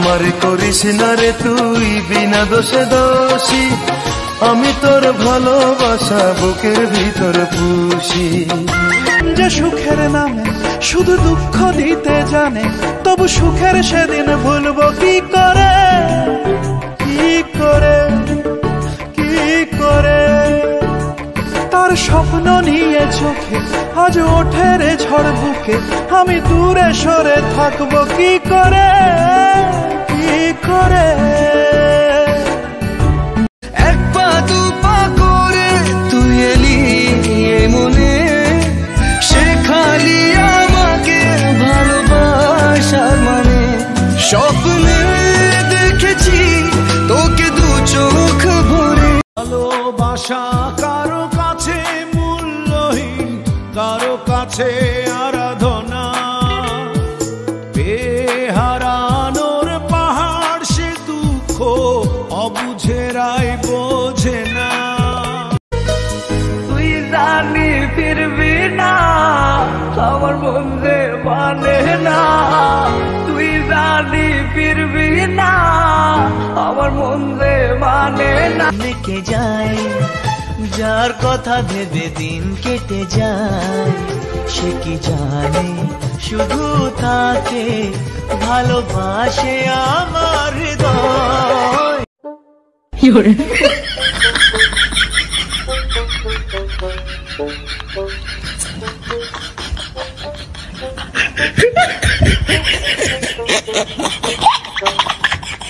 আমার করিস না রে তুই বিনা দোষে দোষী, আমি তোর ভালোবাসা বুকের ভিতর পুষি। যে সুখের নামে শুধু দুঃখ দিতে জানে, তবু সুখের সেদিন ভুলবো কি করে, কি করে, কি করে। তার স্বপ্ন নিয়ে চোখে আজ ওঠে রে ঝড় বুকে, আমি দূরে সরে থাকবো কি করে, কি করে। এক পা দু পা করে তুই এলি মনে, শেখালি আমাকে ভালোবাসার মানে। স্বপ্নে দেখেছি তোকে দু চোখ ভরে। ভালোবাসা কারো কাছে মূল্যহীন, কারো কাছে আরাধনা। বেহারানোর পাহাড় সে দুঃখ অবুঝেরাই বোঝে না। তুই জানি ফিরবি না, আমার মন যে মানে না। তুই জানি ফিরবি না, আমার মন যে মানে না। লেকে যায় যার কথা ভেবে দিন কেটে যায়, সে কি জানে শুধু তাকে ভালোবাসে আমার হৃদয়।